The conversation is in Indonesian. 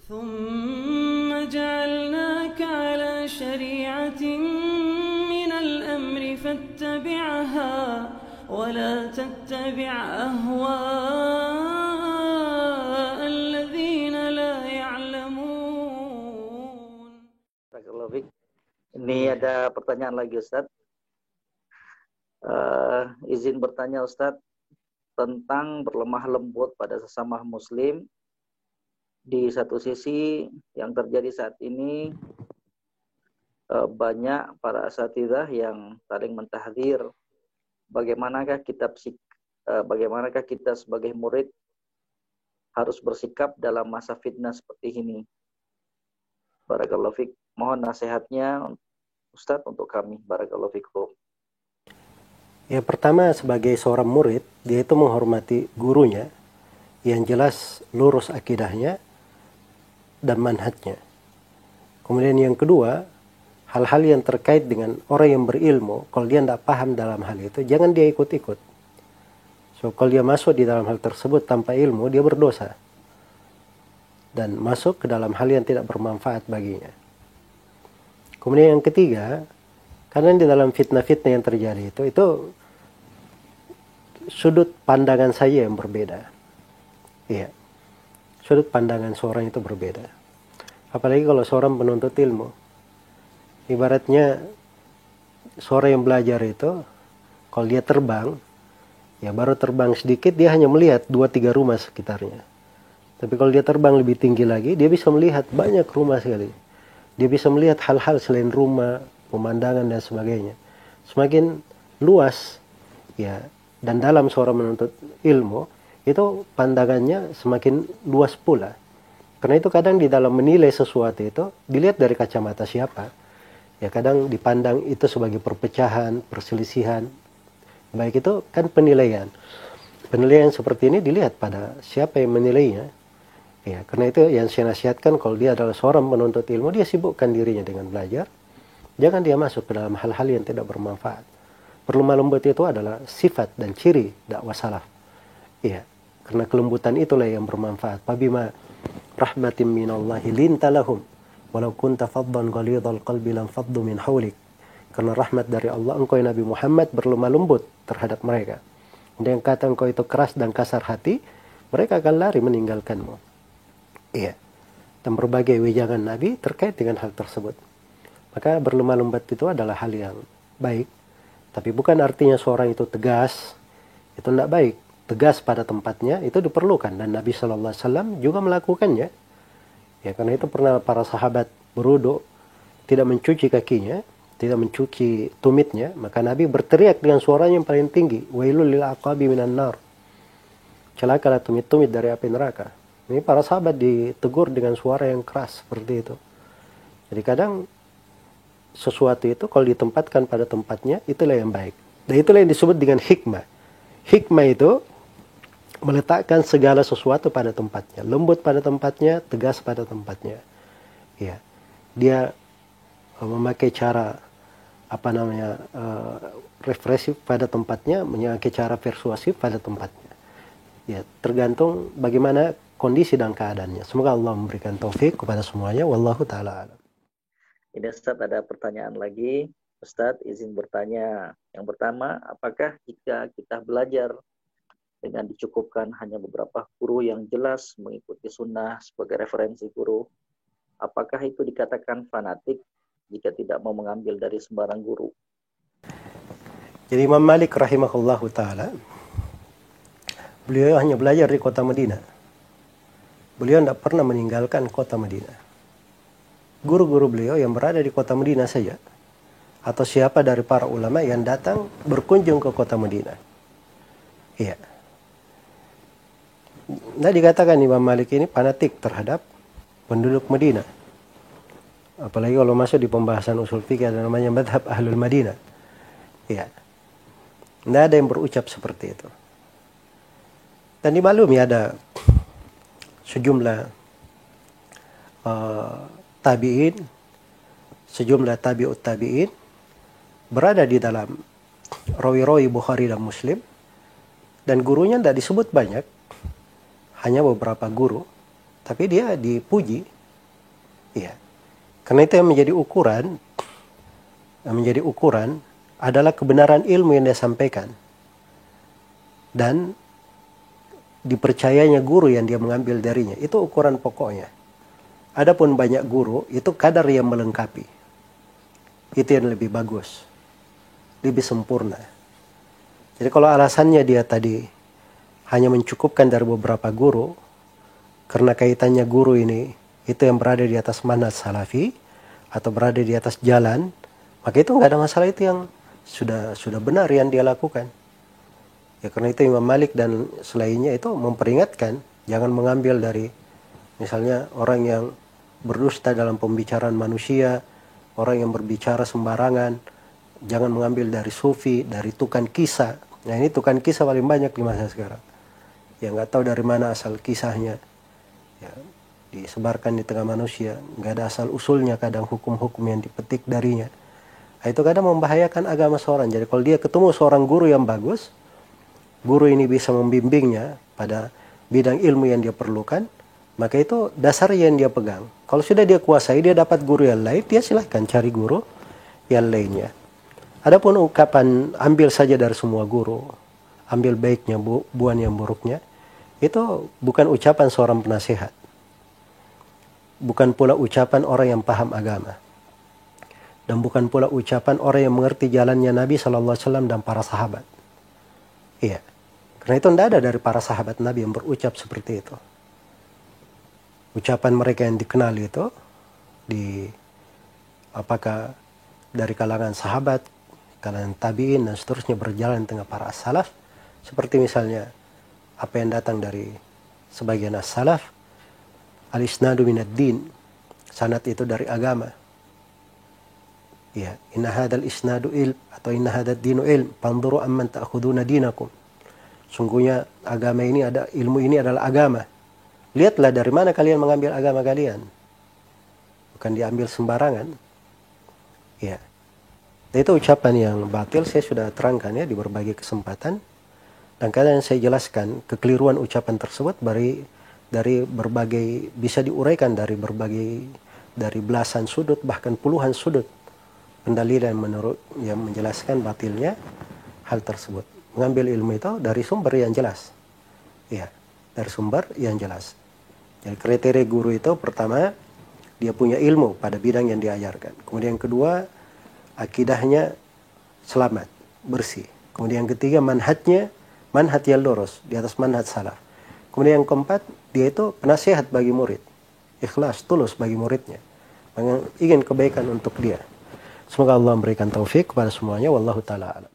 ثم جعلناك على شريعة من الأمر فاتبعها ولا تتبع أهواء الذين لا يعلمون. Ini ada pertanyaan lagi, Ustaz. Izin bertanya, Ustaz, tentang berlemah lembut pada sesama muslim. Di satu sisi yang terjadi saat ini, banyak para asatidzah yang saling mentahdzir. Bagaimanakah kita sebagai murid harus bersikap dalam masa fitnah seperti ini? Barakallahu fiik. Mohon nasihatnya, Ustaz, untuk kami. Barakallahu fiikum. Yang pertama, sebagai seorang murid, dia itu menghormati gurunya yang jelas lurus akidahnya dan manhajnya. Kemudian yang kedua, hal-hal yang terkait dengan orang yang berilmu, kalau dia tidak paham dalam hal itu, jangan dia ikut-ikut. So, kalau dia masuk di dalam hal tersebut tanpa ilmu, dia berdosa. Dan masuk ke dalam hal yang tidak bermanfaat baginya. Kemudian yang ketiga, karena di dalam fitnah-fitnah yang terjadi itu sudut pandangan saya yang berbeda. Iya. Sudut pandangan seorang itu berbeda. Apalagi kalau seorang penuntut ilmu. Ibaratnya seorang yang belajar itu, kalau dia terbang, ya baru terbang sedikit, dia hanya melihat 2-3 rumah sekitarnya. Tapi kalau dia terbang lebih tinggi lagi, dia bisa melihat banyak rumah sekali. Dia bisa melihat hal-hal selain rumah, pemandangan dan sebagainya. Semakin luas, ya, dan dalam seorang menuntut ilmu, itu pandangannya semakin luas pula. Karena itu kadang di dalam menilai sesuatu itu, dilihat dari kacamata siapa. Ya, kadang dipandang itu sebagai perpecahan, perselisihan. Baik itu kan penilaian. Penilaian seperti ini dilihat pada siapa yang menilainya. Ya, karena itu yang saya nasihatkan, kalau dia adalah seorang penuntut ilmu, dia sibukkan dirinya dengan belajar. Jangan dia masuk ke dalam hal-hal yang tidak bermanfaat. Berlemah lembut itu adalah sifat dan ciri dakwah salaf. Iya, karena kelembutan itulah yang bermanfaat. Fabima rahmatin minallahi linta lahum walau kunta faddan ghalidhal qalbi lam faddu min hawlik. Karena rahmat dari Allah, engkau Nabi Muhammad berlemah lembut terhadap mereka. Dan kata engkau itu keras dan kasar hati, mereka akan lari meninggalkanmu. Iya. Dan berbagai wejangan Nabi terkait dengan hal tersebut. Maka berlemah lembut itu adalah hal yang baik. Tapi bukan artinya seorang itu tegas. Itu tidak baik. Tegas pada tempatnya itu diperlukan. Dan Nabi SAW juga melakukannya. Ya, karena itu pernah para sahabat berwudu, tidak mencuci kakinya, tidak mencuci tumitnya. Maka Nabi berteriak dengan suara yang paling tinggi. Wailul lil aqabi minan nar. Celakalah tumit-tumit dari api neraka. Ini para sahabat ditegur dengan suara yang keras seperti itu. Jadi kadang sesuatu itu kalau ditempatkan pada tempatnya, itulah yang baik. Dan itulah yang disebut dengan hikmah. Hikmah itu meletakkan segala sesuatu pada tempatnya. Lembut pada tempatnya, tegas pada tempatnya. Ya. Dia memakai cara represif pada tempatnya, memakai cara persuasif pada tempatnya. Ya, tergantung bagaimana kondisi dan keadaannya. Semoga Allah memberikan taufik kepada semuanya. Wallahu ta'ala alam. Ini Ustaz, ada pertanyaan lagi. Ustaz, izin bertanya. Yang pertama, apakah jika kita belajar dengan dicukupkan hanya beberapa guru yang jelas mengikuti sunnah sebagai referensi guru, apakah itu dikatakan fanatik jika tidak mau mengambil dari sembarang guru? Jadi Imam Malik rahimahullahu ta'ala, beliau hanya belajar di kota Madinah. Beliau tidak pernah meninggalkan kota Madinah. Guru-guru beliau yang berada di kota Madinah saja, atau siapa dari para ulama yang datang berkunjung ke kota Madinah. Iya. Nah, dikatakan Imam Malik ini fanatik terhadap penduduk Madinah. Apalagi kalau masuk di pembahasan usul fikih ada namanya madhab ahlul Madinah. Iya. Tidak ada yang berucap seperti itu. Dan dimaklumi ada sejumlah tabi'in, sejumlah tabi'ut tabi'in berada di dalam rawi-rawi Bukhari dan Muslim, dan gurunya tidak disebut banyak, hanya beberapa guru, tapi dia dipuji Iya. Karena itu yang menjadi ukuran adalah kebenaran ilmu yang dia sampaikan dan dipercayanya guru yang dia mengambil darinya. Itu ukuran pokoknya. Adapun banyak guru, itu kadar yang melengkapi. Itu yang lebih bagus, lebih sempurna. Jadi kalau alasannya dia tadi hanya mencukupkan dari beberapa guru, karena kaitannya guru ini itu yang berada di atas manhaj salafi atau berada di atas jalan, maka itu nggak ada masalah, itu yang sudah benar yang dia lakukan. Ya karena itu Imam Malik dan selainnya itu memperingatkan jangan mengambil dari misalnya orang yang berdusta dalam pembicaraan manusia, orang yang berbicara sembarangan, jangan mengambil dari sufi, dari tukang kisah. Nah ini tukang kisah paling banyak di masa sekarang. Ya nggak tahu dari mana asal kisahnya. Ya, disebarkan di tengah manusia, nggak ada asal usulnya, kadang hukum-hukum yang dipetik darinya. Nah, itu kadang membahayakan agama seorang. Jadi kalau dia ketemu seorang guru yang bagus, guru ini bisa membimbingnya pada bidang ilmu yang dia perlukan, maka itu dasar yang dia pegang. Kalau sudah dia kuasai, dia dapat guru yang lain, dia silahkan cari guru yang lainnya. Adapun ungkapan ambil saja dari semua guru, ambil baiknya, buang yang buruknya, itu bukan ucapan seorang penasehat. Bukan pula ucapan orang yang paham agama. Dan bukan pula ucapan orang yang mengerti jalannya Nabi SAW dan para sahabat. Iya. Karena itu tidak ada dari para sahabat Nabi yang berucap seperti itu. Ucapan mereka yang dikenal itu, apakah dari kalangan sahabat, kalangan tabi'in, dan seterusnya berjalan tengah para as-salaf. Seperti misalnya, apa yang datang dari sebagian as-salaf, al-isnadu minad din, sanad itu dari agama. Ya, inna hadal isnadu ilm atau inna hadad dinu ilm, panzuru amman ta'khuduna dinakum. Sungguhnya agama ini ilmu ini adalah agama. Lihatlah dari mana kalian mengambil agama kalian. Bukan diambil sembarangan. Ya. Itu ucapan yang batil, saya sudah terangkan ya di berbagai kesempatan. Dan kadang saya jelaskan kekeliruan ucapan tersebut dari berbagai, bisa diuraikan dari belasan sudut bahkan puluhan sudut pendalilan yang menjelaskan batilnya hal tersebut. Mengambil ilmu itu dari sumber yang jelas. Ya, dari sumber yang jelas. Jadi kriteria guru itu pertama dia punya ilmu pada bidang yang diajarkan. Kemudian yang kedua akidahnya selamat, bersih. Kemudian yang ketiga manhaj yang lurus di atas manhaj salaf. Kemudian yang keempat, dia itu penasihat bagi murid. Ikhlas, tulus bagi muridnya. Ingin kebaikan untuk dia. Semoga Allah memberikan taufik kepada semuanya. Wallahu ta'ala alam.